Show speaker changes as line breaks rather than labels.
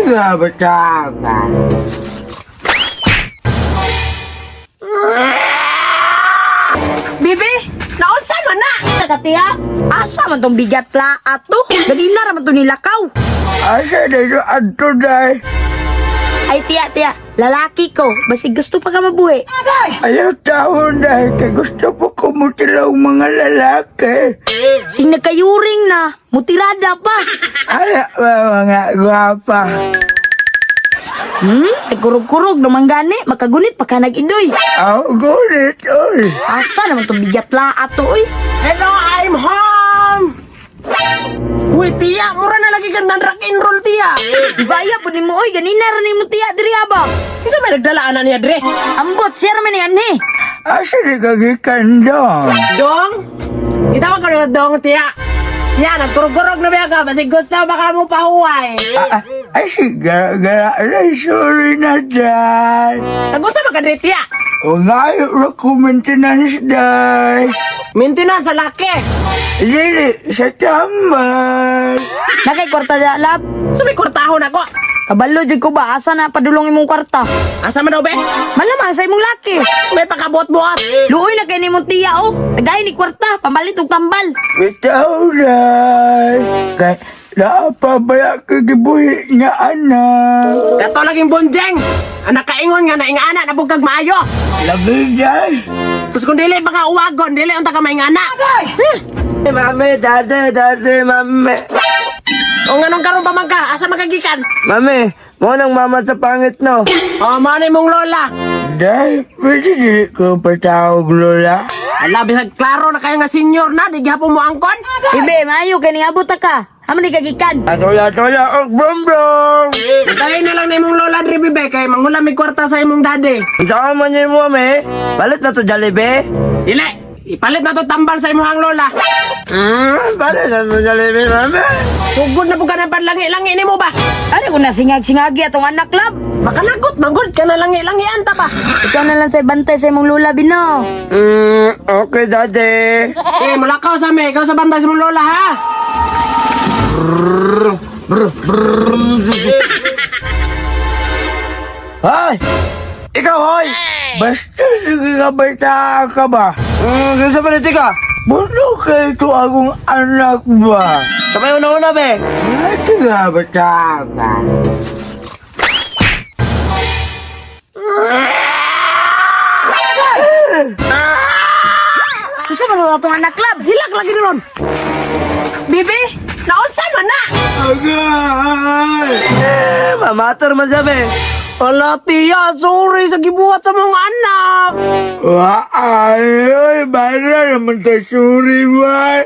tiga betapa.
Bibi, naunsa man na? Katiya, asa man tong bigat plaat to? Gadina raman to nilakaw.
Asa na ito ato day?
Ay tiya, lalaki ko. Basi gusto pa ka mabuhi.
Ayaw taon day, kay gusto po kumutilaw mga lalaki.
Sing nagkayuring na, mutirada pa.
Ay, mga gwapa.
Nagkurog-kurog naman gani, makagunit pa ka nag-idoy.
Aw, gulit, oy.
Asa naman tong bigat laat to, oy.
Hello, I'm home! Uy, tiya, mura na lagi gandang rock and roll, tiya.
Ibaya po ni mo, oy. Ganina rin ni mo tiya, diri aba.
Isa may nagdalaan na niya, Dre.
Ambot, siya raman ni Anhe.
Asa di kagikan dong?
Dong? Itawag ka na dong, tiya. Tiya, nagkurog-kurog na biya ka, basi gusto baka mo pahuway.
Ay, gara-gara na, sorry na, day.
Nagusta ba ka, Dre, tiya?
O ngayon, ko maintenance, day.
Maintenance sa laki.
Dili, sa tambal.
Nakay kwarta da, lab.
Sabi, kurtahon ako.
Kabalo, jud ko ba? Asa na padulong imong kwarta?
Asa man daw, be?
Malamang sa imong laki.
May pakabot-buot.
Luoy na kay ni mong tiya, oh. Tagay ni kwarta, pamalit og tambal.
Bitaw, day. Kay, napabaya kagibuhi niya, anak.
Kato laging bonjeng. Anak kaingon nga na ingana na bugkag maayo.
Lagi, day.
Sus kung dili baka uwagon, dili unta ka maingana.
Mami, dati, mami.
O nga nung karon pa man ka, asa magagikan?
Mami, mo nang mama sa pangit, no?
O manay mong lola.
Day, pwede dili ko patawag, lola.
Ala, bisag klaro na kayo nga senior na, di gihapon mo angkon.
Ibe, maayo kay ni abot ka. Haman ni kagikan.
Atola, brom.
Tayo na lang na imong lola, Dre, bibe, kay manghulam may kwarta sa imong daddy.
Saan man yun mo, mami? Balit na to, Jollibee?
Dili, ipalit na to tambal sa imong lola.
Balit na to, Jollibee, mami.
Sugod na buka ng panlangi-langi ni mo ba?
Ano ko na singag-singagi atong anak, lab?
Makalagot, manggod ka na langi-langi anta pa.
Ikaw na lang sa bantay sa imong lula, bino.
Okay, daddy.
Eh, mulakaw sa me, ikaw sa bantay sa imong lola, ha?
Hoy! Ikaw, hoy! Basta sige ka bata ka ba? Gansa pa niti ka? Buno ka ito akong anak ba? Sabay una-una, be? Tiga bata ka.
Gusto mo na atong anak, lab?
Hilak lagi ron. Bibi, naunsa man na?
Agay! Mamatar man sabi.
Ala, tiya, sorry sa gibuhat sa mga anak.
Ay, bala naman ta suri ba?